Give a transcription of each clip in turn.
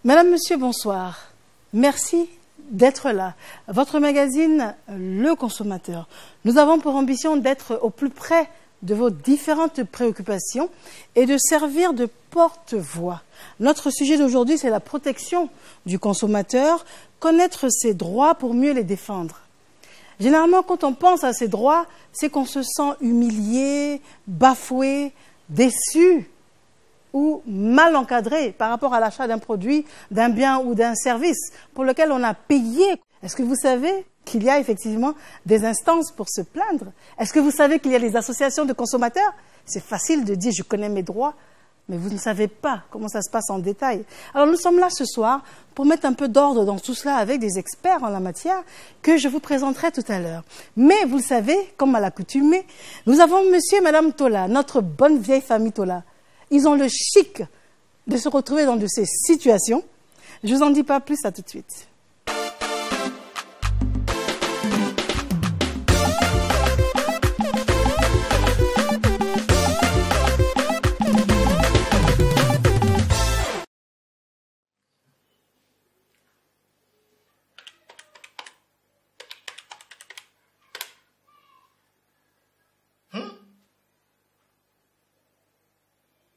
Madame, Monsieur, bonsoir. Merci d'être là. Votre magazine, Le Consommateur. Nous avons pour ambition d'être au plus près de vos différentes préoccupations et de servir de porte-voix. Notre sujet d'aujourd'hui, c'est la protection du consommateur, connaître ses droits pour mieux les défendre. Généralement, quand on pense à ses droits, c'est qu'on se sent humilié, bafoué, déçu ou mal encadré par rapport à l'achat d'un produit, d'un bien ou d'un service pour lequel on a payé. Est-ce que vous savez qu'il y a effectivement des instances pour se plaindre? Est-ce que vous savez qu'il y a des associations de consommateurs? C'est facile de dire « je connais mes droits », mais vous ne savez pas comment ça se passe en détail. Alors nous sommes là ce soir pour mettre un peu d'ordre dans tout cela avec des experts en la matière que je vous présenterai tout à l'heure. Mais vous le savez, comme à l'accoutumée, nous avons monsieur et madame Tola, notre bonne vieille famille Tola. Ils ont le chic de se retrouver dans de ces situations. Je ne vous en dis pas plus, à tout de suite.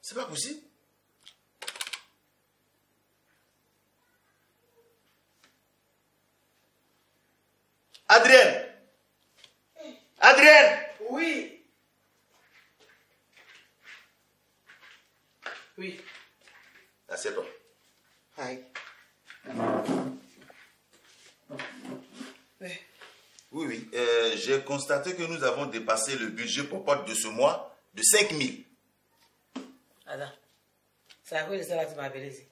C'est pas possible. Adrienne! Adrienne! Oui. Oui. Assieds-toi. Aïe. Oui. J'ai constaté que nous avons dépassé le budget popote de ce mois de 5 000. Attends. C'est à cause de ça là que tu m'as appelé.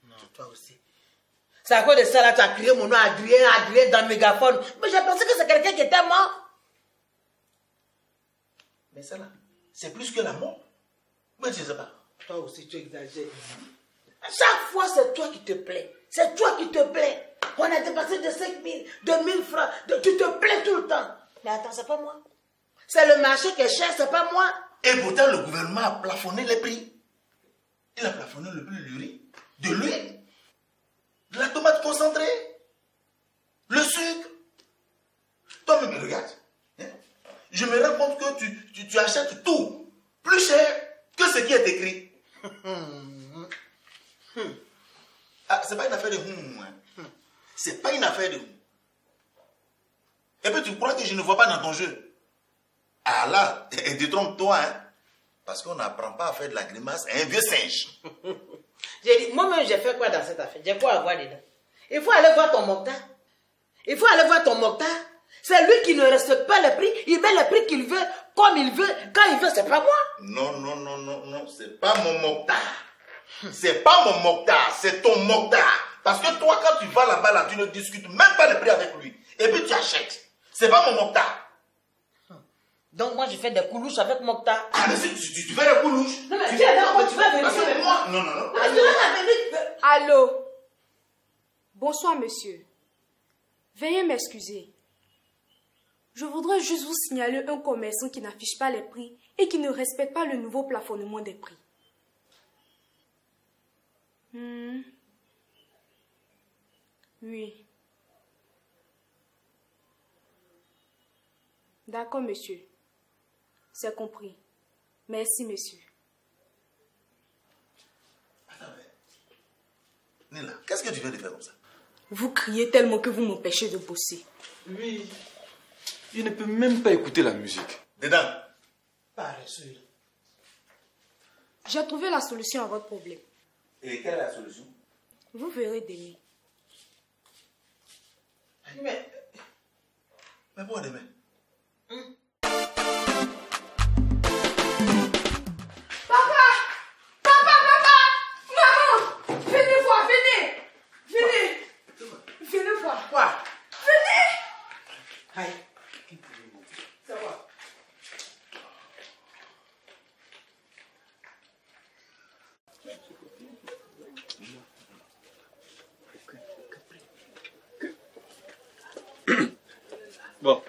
Non, toi aussi. C'est à cause de ça là que tu as crié mon nom Adrien dans le mégaphone. Mais j'ai pensé que c'est quelqu'un qui était mort. Mais ça là, c'est plus que la mort. Moi je sais pas. Toi aussi tu exagères. Chaque fois c'est toi qui te plais. C'est toi qui te plais. On a dépassé de 5 000, de 1000 francs. Tu te plais tout le temps. Mais attends, c'est pas moi. C'est le marché qui est cher, c'est pas moi. Et pourtant, le gouvernement a plafonné les prix. Il a plafonné le prix du riz, de l'huile, de la tomate concentrée, le sucre. Toi-même, regarde. Hein? Je me rends compte que tu achètes tout plus cher que ce qui est écrit. Ah, c'est pas une affaire de hein. C'est pas une affaire de Et puis tu crois que je ne vois pas dans ton jeu. Ah là, détrompe-toi, hein. Parce qu'on n'apprend pas à faire de la grimace à un vieux singe. J'ai dit, moi-même, j'ai fait quoi dans cette affaire? J'ai quoi à voir dedans? Il faut aller voir ton Mokhtar. Il faut aller voir ton Mokhtar. C'est lui qui ne respecte pas les prix. Il met les prix qu'il veut, comme il veut, quand il veut, c'est pas moi. Non, c'est pas mon Mokhtar. C'est pas mon Mokhtar, c'est ton Mokhtar. Parce que toi, quand tu vas là-bas, là, tu ne discutes même pas les prix avec lui. Et puis tu achètes. C'est pas mon Mokhtar. Donc moi, je fais des coulouches avec Mokhtar. Ah, mais tu fais des coulouches. Non, mais tu vas venir. Parce que moi, non. Allô? Bonsoir, monsieur. Veuillez m'excuser. Je voudrais juste vous signaler un commerçant qui n'affiche pas les prix et qui ne respecte pas le nouveau plafonnement des prix. Oui. D'accord, monsieur. C'est compris. Merci, monsieur. Attends, mais... Nila, qu'est-ce que tu viens de faire comme ça? Vous criez tellement que vous m'empêchez de bosser. Oui. Il ne peut même pas écouter la musique. Dedans. Paresseux. J'ai trouvé la solution à votre problème. Et quelle est la solution? Vous verrez demain. Mais pourquoi demain? Venez voir. quoi? Venez. Aïe. Ça va. Bon.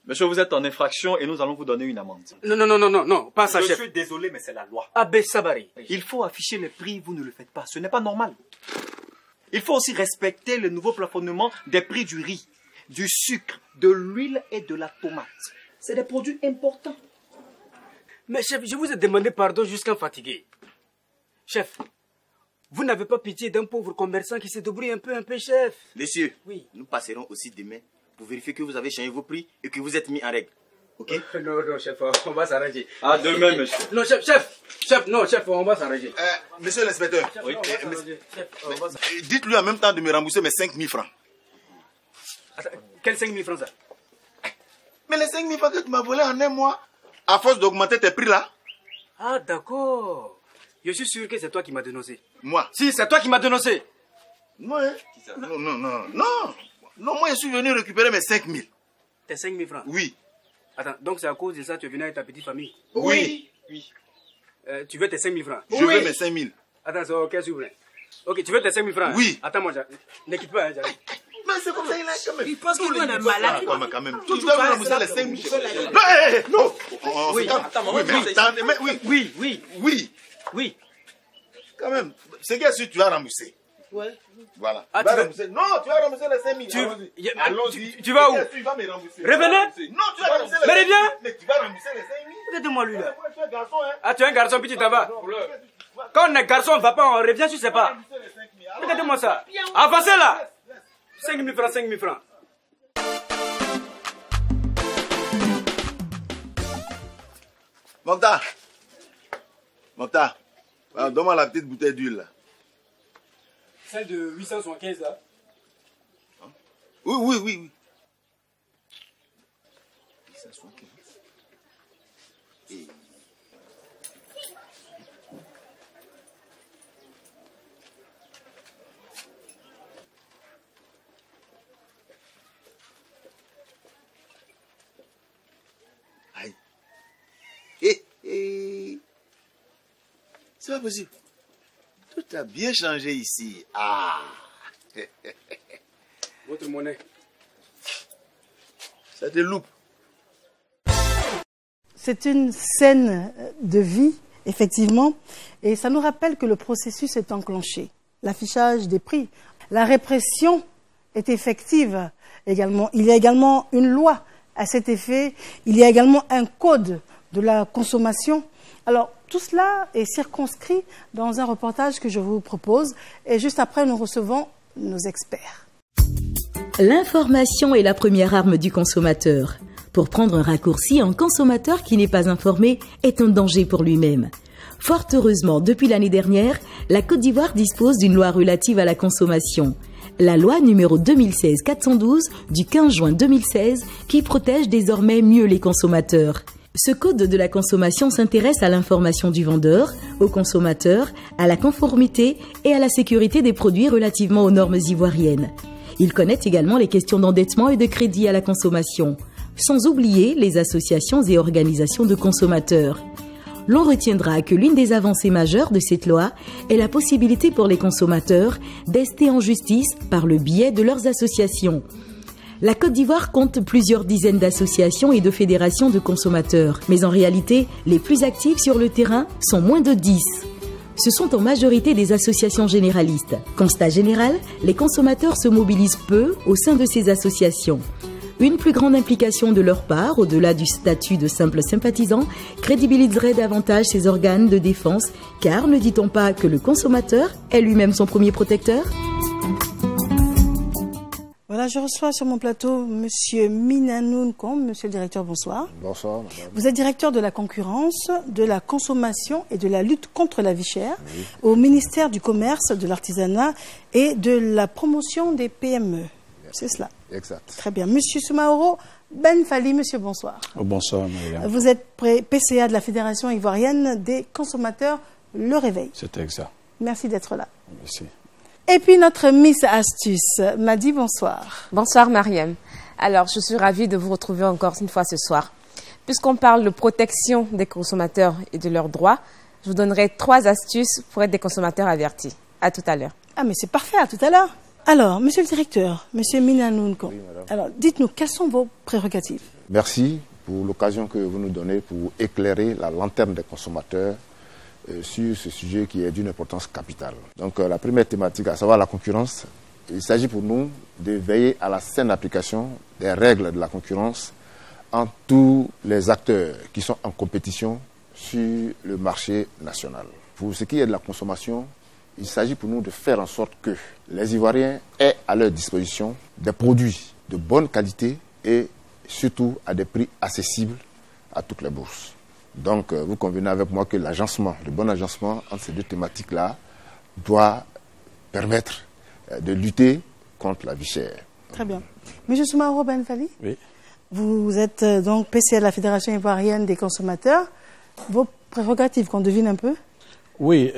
Monsieur, vous êtes en infraction et nous allons vous donner une amende. Non, pas ça, Je chef. suis désolé, mais c'est la loi. Abbé Sabari. Il faut afficher les prix, vous ne le faites pas. Ce n'est pas normal. Il faut aussi respecter le nouveau plafonnement des prix du riz, du sucre, de l'huile et de la tomate. C'est des produits importants. Mais chef, je vous ai demandé pardon jusqu'à fatigué. Chef, vous n'avez pas pitié d'un pauvre commerçant qui se débrouille un peu, chef? Messieurs, Oui. nous passerons aussi demain pour vérifier que vous avez changé vos prix et que vous êtes mis en règle. Ok? Non, chef, on va s'arranger. À demain, monsieur. Non, chef, on va s'arranger. Monsieur l'inspecteur, On va s'arranger. Chef, on va s'arranger. dites-lui en même temps de me rembourser mes 5 000 francs. Attends, quels 5 000 francs ça? Mais les 5 000 francs que tu m'as volés en un mois, à force d'augmenter tes prix là, Ah, d'accord. Je suis sûr que c'est toi qui m'as dénoncé. moi. Si, c'est toi qui m'as dénoncé. Non, hein? Non, moi je suis venu récupérer mes 5 000. Tes 5 000 francs. Oui. Attends, donc c'est à cause de ça que tu es venu avec ta petite famille. Oui. Tu veux tes 5 000 francs? Je veux mes 5 000. Attends, c'est ok, s'il vous plaît. Ok, tu veux tes 5 000 francs? Oui. Attends, moi, ne quitte pas, hein, j'arrive. Mais c'est comme ça, il a quand même. Il pense qu'il est malade. Quand même. Tout Tu dois me passe rembourser là, les 5 000. non. Non. Oui. Attends, oui. Oui. Quand même. C'est bien sûr tu as remboursé. Ouais. Voilà. Ah, Tu vas tu veux- rembourser. Non, tu vas rembourser les 5 000. Allons-y. Tu vas où? Tu vas me rembourser. Revenez. Non, tu vas rembourser les 5 000. Mais reviens. Mais tu vas rembourser les 5 000. Regardez-moi lui là. Moi, je suis un garçon, hein. Ah, tu es un garçon, puis tu t'en vas. Quand on est garçon, on va pas, on revient sur ses pas. Rembourser les 5 000. Regardez-moi ça. Avancez là. 5 000 francs, 5 000 francs. Mokhtar. Alors, donne-moi la petite bouteille d'huile là. Celle de 875 là. Oui. Aïe. C'est pas possible. Tout a bien changé ici. Ah. Votre monnaie. Ça te loupe. C'est une scène de vie, effectivement, et ça nous rappelle que le processus est enclenché. L'affichage des prix, la répression est effective également. Il y a également une loi à cet effet. Il y a également un code de la consommation. Alors, tout cela est circonscrit dans un reportage que je vous propose. Et juste après, nous recevons nos experts. L'information est la première arme du consommateur. Pour prendre un raccourci, un consommateur qui n'est pas informé est un danger pour lui-même. Fort heureusement, depuis l'année dernière, la Côte d'Ivoire dispose d'une loi relative à la consommation. La loi numéro 2016-412 du 15 juin 2016 qui protège désormais mieux les consommateurs. Ce code de la consommation s'intéresse à l'information du vendeur, au consommateur, à la conformité et à la sécurité des produits relativement aux normes ivoiriennes. Il connaît également les questions d'endettement et de crédit à la consommation, sans oublier les associations et organisations de consommateurs. L'on retiendra que l'une des avancées majeures de cette loi est la possibilité pour les consommateurs d'ester en justice par le biais de leurs associations. La Côte d'Ivoire compte plusieurs dizaines d'associations et de fédérations de consommateurs, mais en réalité, les plus actives sur le terrain sont moins de 10. Ce sont en majorité des associations généralistes. Constat général, les consommateurs se mobilisent peu au sein de ces associations. Une plus grande implication de leur part, au-delà du statut de simple sympathisant, crédibiliserait davantage ces organes de défense, car ne dit-on pas que le consommateur est lui-même son premier protecteur ? Voilà, je reçois sur mon plateau Monsieur Minanoun Komb. Monsieur le directeur, bonsoir. Bonsoir, madame. Vous êtes directeur de la concurrence, de la consommation et de la lutte contre la vie chère au ministère du Commerce, de l'Artisanat et de la promotion des PME. C'est cela. Exact. Très bien. Monsieur Soumaoro Ben Fali, monsieur, bonsoir. Oh, bonsoir, Myriam. Vous êtes PCA de la Fédération ivoirienne des consommateurs Le Réveil. C'est exact. Merci d'être là. Merci. Et puis notre Miss Astuce, Madi, bonsoir. Bonsoir Mariam. Alors, je suis ravie de vous retrouver encore une fois ce soir. Puisqu'on parle de protection des consommateurs et de leurs droits, je vous donnerai 3 astuces pour être des consommateurs avertis. À tout à l'heure. Ah, mais c'est parfait, à tout à l'heure. Alors, monsieur le directeur, monsieur Minanoun Komb, Oui, madame. alors dites-nous, quelles sont vos prérogatives? Merci pour l'occasion que vous nous donnez pour éclairer la lanterne des consommateurs sur ce sujet qui est d'une importance capitale. Donc la première thématique, à savoir la concurrence, il s'agit pour nous de veiller à la saine application des règles de la concurrence entre tous les acteurs qui sont en compétition sur le marché national. Pour ce qui est de la consommation, il s'agit pour nous de faire en sorte que les Ivoiriens aient à leur disposition des produits de bonne qualité et surtout à des prix accessibles à toutes les bourses. Donc, vous convenez avec moi que l'agencement, le bon agencement entre ces deux thématiques-là doit permettre de lutter contre la vie chère. Très bien. Monsieur Soumaro Ben Fally, oui. Vous êtes donc PCA de la Fédération ivoirienne des consommateurs. Vos prérogatives, qu'on devine un peu? Oui,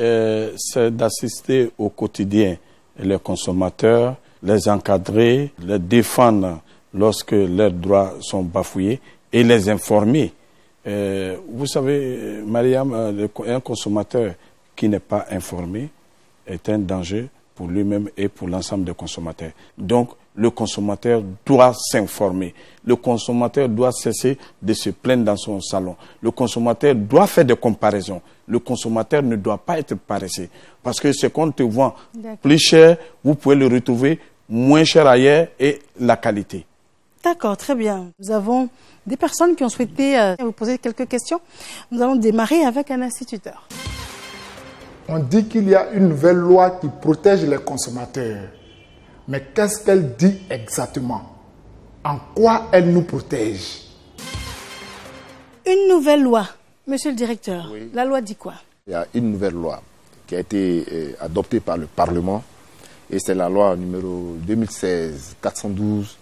c'est d'assister au quotidien les consommateurs, les encadrer, les défendre lorsque leurs droits sont bafoués et les informer. Vous savez, Mariam, un consommateur qui n'est pas informé est un danger pour lui-même et pour l'ensemble des consommateurs. Donc, le consommateur doit s'informer. Le consommateur doit cesser de se plaindre dans son salon. Le consommateur doit faire des comparaisons. Le consommateur ne doit pas être paresseux. Parce que ce qu'on te vend plus cher, vous pouvez le retrouver moins cher ailleurs et la qualité. D'accord, très bien. Nous avons des personnes qui ont souhaité vous poser quelques questions. Nous allons démarrer avec un instituteur. On dit qu'il y a une nouvelle loi qui protège les consommateurs. Mais qu'est-ce qu'elle dit exactement? En quoi elle nous protège? Une nouvelle loi, monsieur le directeur. Oui. La loi dit quoi? Il y a une nouvelle loi qui a été adoptée par le Parlement et c'est la loi numéro 2016-412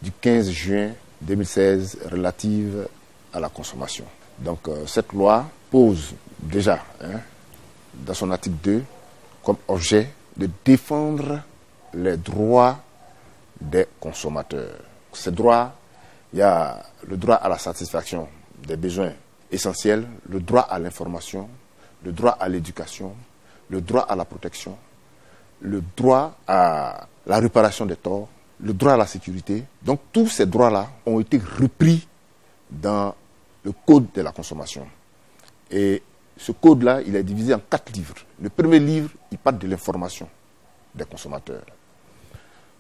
du 15 juin 2016 relative à la consommation. Donc cette loi pose déjà, dans son article 2, comme objet de défendre les droits des consommateurs. Ces droits, il y a le droit à la satisfaction des besoins essentiels, le droit à l'information, le droit à l'éducation, le droit à la protection, le droit à la réparation des torts, le droit à la sécurité. Donc tous ces droits-là ont été repris dans le Code de la consommation. Et ce code-là, il est divisé en 4 livres. Le premier livre, il parle de l'information des consommateurs.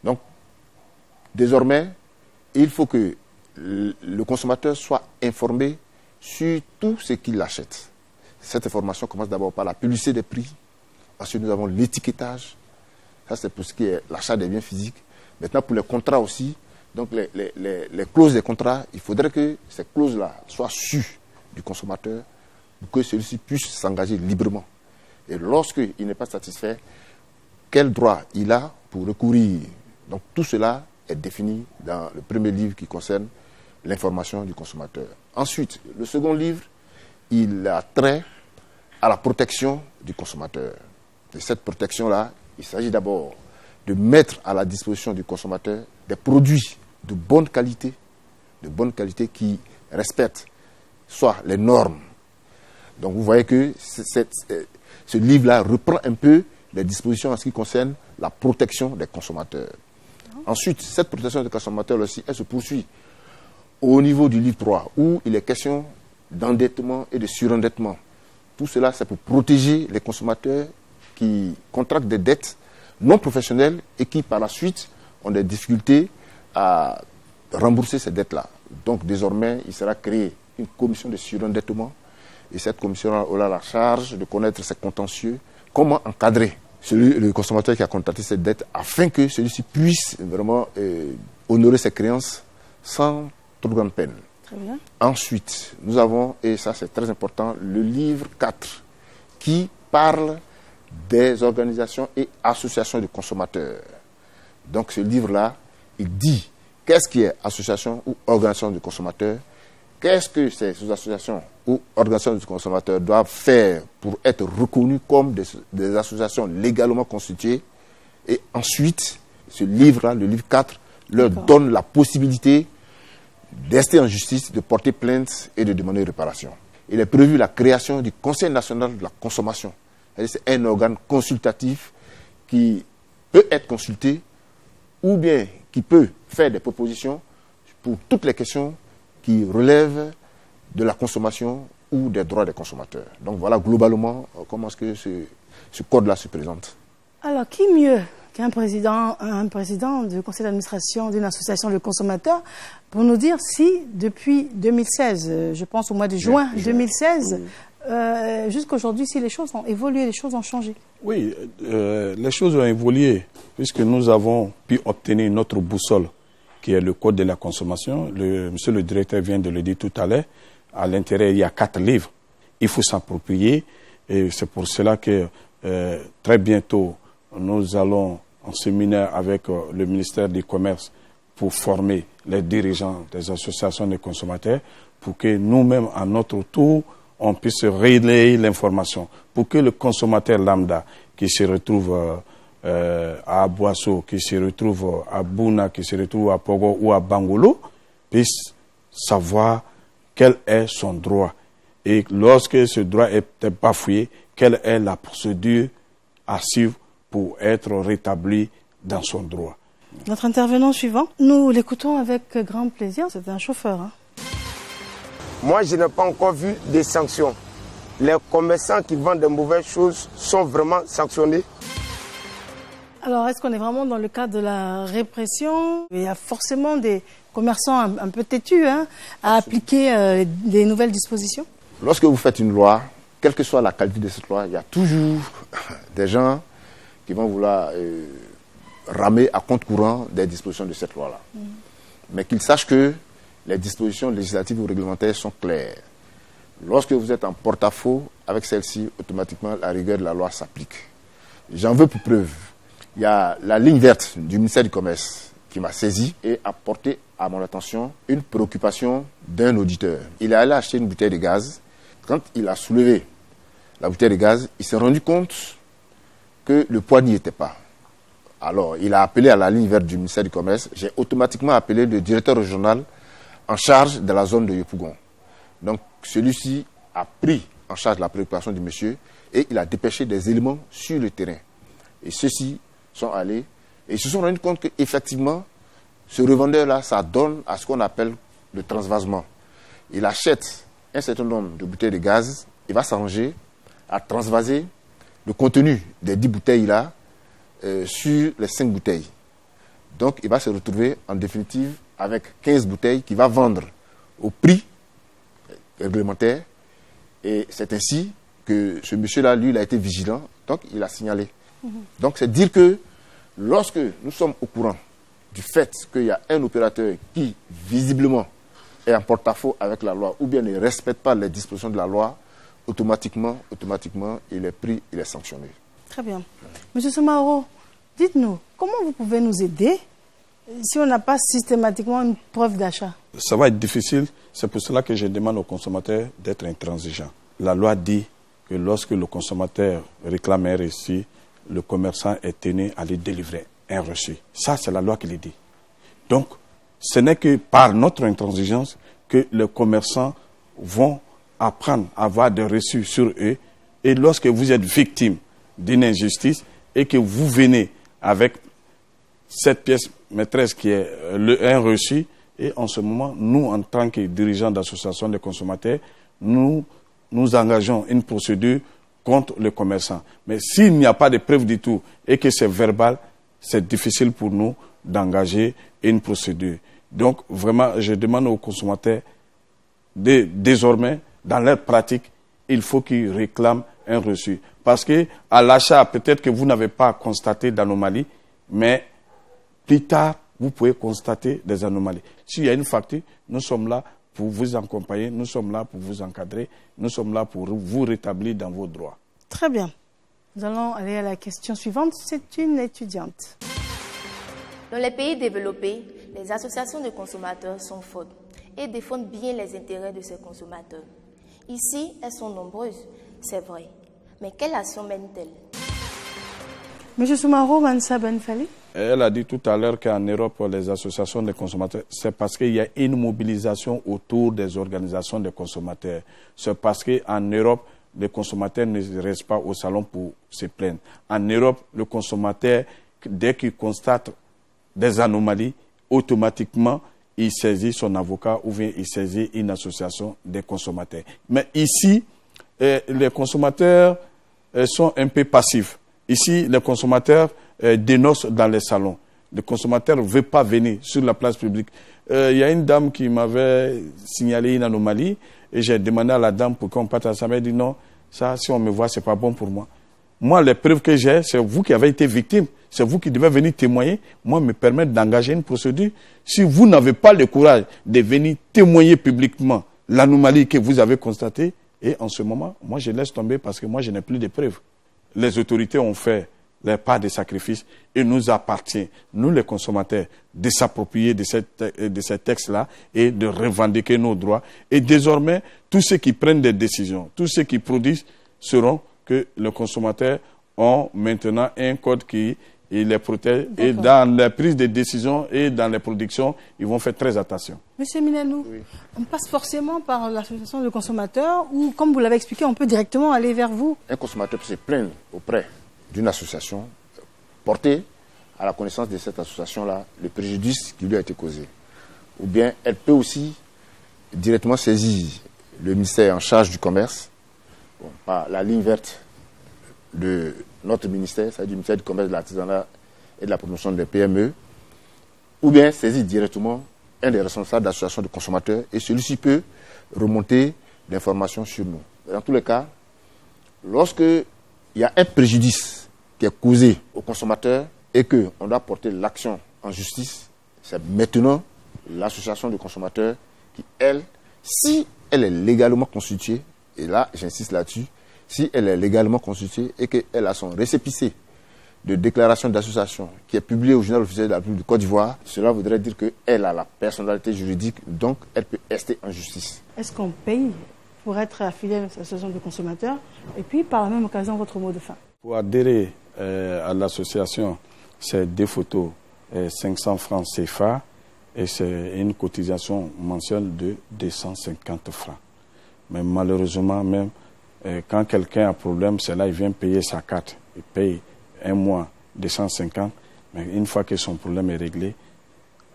Donc, désormais, il faut que le consommateur soit informé sur tout ce qu'il achète. Cette information commence d'abord par la publicité des prix. Ensuite, nous avons l'étiquetage. Ça, c'est pour ce qui est l'achat des biens physiques. Maintenant, pour les contrats aussi, donc les clauses des contrats, il faudrait que ces clauses-là soient sues du consommateur pour que celui-ci puisse s'engager librement. Et lorsqu'il n'est pas satisfait, quel droit il a pour recourir. Donc tout cela est défini dans le premier livre qui concerne l'information du consommateur. Ensuite, le second livre, il a trait à la protection du consommateur. Et cette protection-là, il s'agit d'abord de mettre à la disposition du consommateur des produits de bonne qualité qui respectent soit les normes. Donc vous voyez que ce livre-là reprend un peu les dispositions en ce qui concerne la protection des consommateurs. Ensuite, cette protection des consommateurs aussi, elle se poursuit au niveau du livre 3, où il est question d'endettement et de surendettement. Tout cela, c'est pour protéger les consommateurs qui contractent des dettes non professionnelles et qui, par la suite, ont des difficultés à rembourser ces dettes-là. Donc, désormais, il sera créé une commission de surendettement et cette commission aura la charge de connaître ses contentieux, comment encadrer le consommateur qui a contracté cette dette afin que celui-ci puisse vraiment honorer ses créances sans trop grande peine. Très bien. Ensuite, nous avons, et ça c'est très important, le livre 4 qui parle des organisations et associations de consommateurs. Donc ce livre-là, il dit qu'est-ce qui est association ou organisation de consommateurs, qu'est-ce que ces associations ou organisations de consommateurs doivent faire pour être reconnues comme des associations légalement constituées. Et ensuite, ce livre-là, le livre 4, leur donne la possibilité d'ester en justice, de porter plainte et de demander réparation. Il est prévu la création du Conseil national de la consommation. C'est un organe consultatif qui peut être consulté ou bien qui peut faire des propositions pour toutes les questions qui relèvent de la consommation ou des droits des consommateurs. Donc voilà globalement comment est-ce que ce code-là se présente. Alors qui mieux qu'un président du conseil d'administration d'une association de consommateurs pour nous dire si depuis 2016, je pense au mois de juin 2016, jusqu'à aujourd'hui, si les choses ont évolué, les choses ont changé. Oui, les choses ont évolué puisque nous avons pu obtenir notre boussole qui est le code de la consommation. Monsieur le directeur vient de le dire tout à l'heure. À l'intérieur, il y a 4 livres. Il faut s'approprier et c'est pour cela que très bientôt, nous allons en séminaire avec le ministère du Commerce pour former les dirigeants des associations de consommateurs pour que nous-mêmes, à notre tour, on puisse relayer l'information pour que le consommateur lambda qui se retrouve à Boisseau, qui se retrouve à Bouna, qui se retrouve à Pogo ou à Bangolo puisse savoir quel est son droit. Et lorsque ce droit est bafoué, quelle est la procédure à suivre pour être rétabli dans son droit. Notre intervenant suivant, nous l'écoutons avec grand plaisir. C'est un chauffeur. Moi, je n'ai pas encore vu des sanctions. Les commerçants qui vendent de mauvaises choses sont vraiment sanctionnés. Alors, est-ce qu'on est vraiment dans le cadre de la répression? Il y a forcément des commerçants un peu têtus à appliquer les nouvelles dispositions. Lorsque vous faites une loi, quelle que soit la qualité de cette loi, il y a toujours des gens qui vont vouloir ramer à compte courant des dispositions de cette loi-là. Mais qu'ils sachent que les dispositions législatives ou réglementaires sont claires. Lorsque vous êtes en porte-à-faux avec celle-ci, automatiquement la rigueur de la loi s'applique. J'en veux pour preuve. Il y a la ligne verte du ministère du Commerce qui m'a saisi et a porté à mon attention une préoccupation d'un auditeur. Il est allé acheter une bouteille de gaz. Quand il a soulevé la bouteille de gaz, il s'est rendu compte que le poids n'y était pas. Alors, il a appelé à la ligne verte du ministère du Commerce. J'ai automatiquement appelé le directeur régional en charge de la zone de Yopougon. Donc, celui-ci a pris en charge la préoccupation du monsieur et il a dépêché des éléments sur le terrain. Et ceux-ci sont allés et ils se sont rendus compte qu'effectivement, ce revendeur-là, ça donne à ce qu'on appelle le transvasement. Il achète un certain nombre de bouteilles de gaz, il va s'arranger à transvaser le contenu des 10 bouteilles-là sur les 5 bouteilles. Donc, il va se retrouver en définitive avec 15 bouteilles qu'il va vendre au prix réglementaire. Et c'est ainsi que ce monsieur-là, lui, il a été vigilant, donc il a signalé. Donc, c'est dire que lorsque nous sommes au courant du fait qu'il y a un opérateur qui, visiblement, est en porte-à-faux avec la loi ou bien ne respecte pas les dispositions de la loi, automatiquement, il est pris, il est sanctionné. Très bien. Monsieur Soumaro, dites-nous, comment vous pouvez nous aider si on n'a pas systématiquement une preuve d'achat? Ça va être difficile. C'est pour cela que je demande aux consommateurs d'être intransigeants. La loi dit que lorsque le consommateur réclame un reçu, le commerçant est tenu à lui délivrer un reçu. Ça, c'est la loi qui le dit. Donc, ce n'est que par notre intransigeance que les commerçants vont apprendre à avoir des reçus sur eux. Et lorsque vous êtes victime d'une injustice et que vous venez avec cette pièce maîtresse qui est un reçu, et en ce moment, nous, en tant que dirigeants d'associations de consommateurs, nous engageons une procédure contre le commerçant. Mais s'il n'y a pas de preuve du tout et que c'est verbal, c'est difficile pour nous d'engager une procédure. Donc, vraiment, je demande aux consommateurs, désormais, dans leur pratique, il faut qu'ils réclament un reçu. Parce que à l'achat, peut-être que vous n'avez pas constaté d'anomalie, mais plus tard, vous pouvez constater des anomalies. S'il y a une facture, nous sommes là pour vous accompagner, nous sommes là pour vous encadrer, nous sommes là pour vous rétablir dans vos droits. Très bien. Nous allons aller à la question suivante. C'est une étudiante. Dans les pays développés, les associations de consommateurs sont fortes et défendent bien les intérêts de ces consommateurs. Ici, elles sont nombreuses, c'est vrai. Mais quelle action mènent-elles? Monsieur Soumaro, Mansa Benfali. Elle a dit tout à l'heure qu'en Europe, les associations de consommateurs, c'est parce qu'il y a une mobilisation autour des organisations de consommateurs. C'est parce qu'en Europe, les consommateurs ne restent pas au salon pour se plaindre. En Europe, le consommateur, dès qu'il constate des anomalies, automatiquement, il saisit son avocat ou bien il saisit une association des consommateurs. Mais ici, les consommateurs sont un peu passifs. Ici, les consommateurs dénoncent dans les salons. Le consommateur ne veut pas venir sur la place publique. Il y a une dame qui m'avait signalé une anomalie et j'ai demandé à la dame pour qu'on parte ensemble. Elle dit non, ça, si on me voit, c'est pas bon pour moi. Moi, les preuves que j'ai, c'est vous qui avez été victime. C'est vous qui devez venir témoigner. Moi, me permettre d'engager une procédure. Si vous n'avez pas le courage de venir témoigner publiquement l'anomalie que vous avez constatée, et en ce moment, moi, je laisse tomber parce que moi, je n'ai plus de preuves. Les autorités ont fait les pas de sacrifice. Il nous appartient, nous les consommateurs, de s'approprier de ces textes-là et de revendiquer nos droits. Et désormais, tous ceux qui prennent des décisions, tous ceux qui produisent, sauront que les consommateurs ont maintenant un code qui les protège. Et dans la prise de décision et dans les productions, ils vont faire très attention. Monsieur Minanou, on passe forcément par l'association de consommateurs ou, comme vous l'avez expliqué, on peut directement aller vers vous. Un consommateur peut se plaindre auprès d'une association, porter à la connaissance de cette association-là le préjudice qui lui a été causé. Ou bien elle peut aussi directement saisir le ministère en charge du commerce, par la ligne verte de notre ministère, c'est-à-dire du ministère du commerce, de l'artisanat et de la promotion des PME, ou bien saisir directement un des responsables d'associations de consommateurs et celui-ci peut remonter l'information sur nous. Dans tous les cas, lorsque il y a un préjudice qui est causé aux consommateurs et qu'on doit porter l'action en justice, c'est maintenant l'association de consommateurs qui, elle, si elle est légalement constituée, et là j'insiste là-dessus, si elle est légalement constituée et qu'elle a son récépissé de déclaration d'association qui est publié au journal officiel de la République du Côte d'Ivoire, cela voudrait dire qu'elle a la personnalité juridique, donc elle peut rester en justice. Est-ce qu'on paye pour être affilié à l'association de consommateurs? Et puis, par la même occasion, votre mot de fin. Pour adhérer à l'association, c'est 2 photos, 500 francs CFA et c'est une cotisation mensuelle de 250 francs. Mais malheureusement, même quand quelqu'un a un problème, c'est là il vient payer sa carte. Il paye un mois 250, mais une fois que son problème est réglé,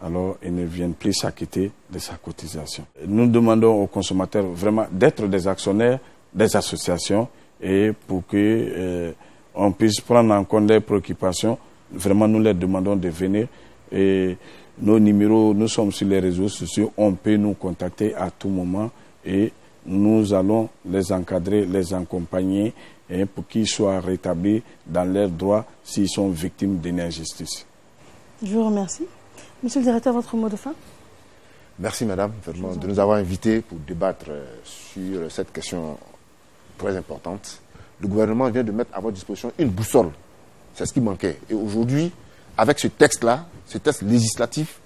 alors ils ne viennent plus s'acquitter de sa cotisation. Nous demandons aux consommateurs vraiment d'être des actionnaires des associations et pour que on puisse prendre en compte leurs préoccupations, vraiment nous leur demandons de venir et nos numéros, nous sommes sur les réseaux sociaux, on peut nous contacter à tout moment et nous allons les encadrer, les accompagner pour qu'ils soient rétablis dans leurs droits s'ils sont victimes d'une injustice. Je vous remercie. Monsieur le directeur, votre mot de fin? Merci madame vraiment, de nous avoir invités pour débattre sur cette question très importante. Le gouvernement vient de mettre à votre disposition une boussole. C'est ce qui manquait. Et aujourd'hui, avec ce texte-là, ce texte législatif,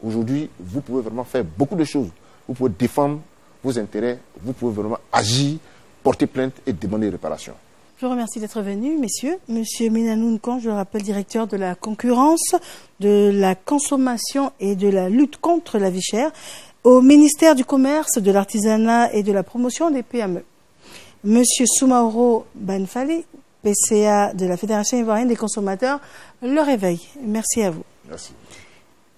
aujourd'hui, vous pouvez vraiment faire beaucoup de choses. Vous pouvez défendre vos intérêts, vous pouvez vraiment agir, porter plainte et demander réparation. Je vous remercie d'être venu, messieurs. Monsieur Minanou Nkan, je le rappelle, directeur de la concurrence, de la consommation et de la lutte contre la vie chère au ministère du Commerce, de l'Artisanat et de la promotion des PME. Monsieur Soumaoro Banfali, PCA de la Fédération ivoirienne des consommateurs, le réveil. Merci à vous. Merci.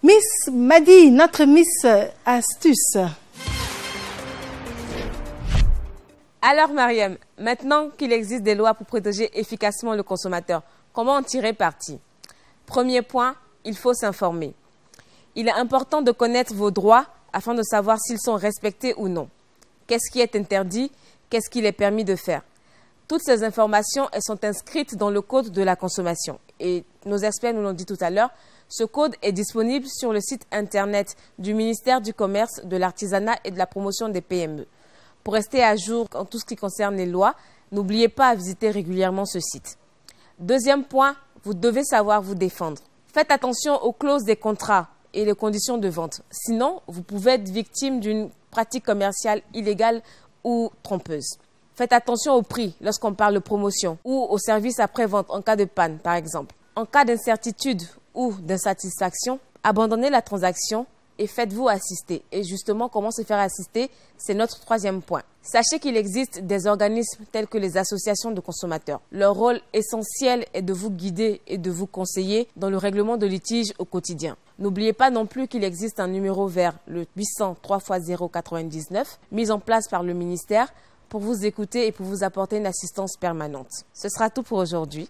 Miss Madi, notre Miss Astuce. Alors Mariam, maintenant qu'il existe des lois pour protéger efficacement le consommateur, comment en tirer parti? Premier point, il faut s'informer. Il est important de connaître vos droits afin de savoir s'ils sont respectés ou non. Qu'est-ce qui est interdit? Qu'est-ce qu'il est permis de faire? Toutes ces informations, elles sont inscrites dans le code de la consommation. Et nos experts nous l'ont dit tout à l'heure, ce code est disponible sur le site internet du ministère du Commerce, de l'Artisanat et de la promotion des PME. Pour rester à jour en tout ce qui concerne les lois, n'oubliez pas à visiter régulièrement ce site. Deuxième point, vous devez savoir vous défendre. Faites attention aux clauses des contrats et les conditions de vente. Sinon, vous pouvez être victime d'une pratique commerciale illégale ou trompeuse. Faites attention au prix lorsqu'on parle de promotion ou au service après-vente en cas de panne, par exemple. En cas d'incertitude ou d'insatisfaction, abandonnez la transaction et faites-vous assister. Et justement, comment se faire assister, c'est notre troisième point. Sachez qu'il existe des organismes tels que les associations de consommateurs. Leur rôle essentiel est de vous guider et de vous conseiller dans le règlement de litiges au quotidien. N'oubliez pas non plus qu'il existe un numéro vert, le 800 3x099, mis en place par le ministère pour vous écouter et pour vous apporter une assistance permanente. Ce sera tout pour aujourd'hui.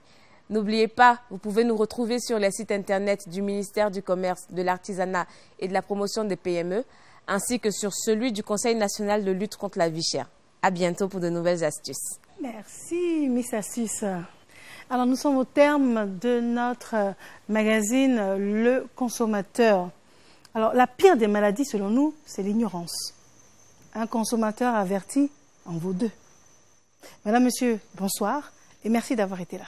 N'oubliez pas, vous pouvez nous retrouver sur les sites internet du ministère du Commerce, de l'Artisanat et de la Promotion des PME, ainsi que sur celui du Conseil national de lutte contre la vie chère. À bientôt pour de nouvelles astuces. Merci, Miss Astuce. Alors, nous sommes au terme de notre magazine Le Consommateur. Alors, la pire des maladies, selon nous, c'est l'ignorance. Un consommateur averti en vaut deux. Madame, Monsieur, bonsoir et merci d'avoir été là.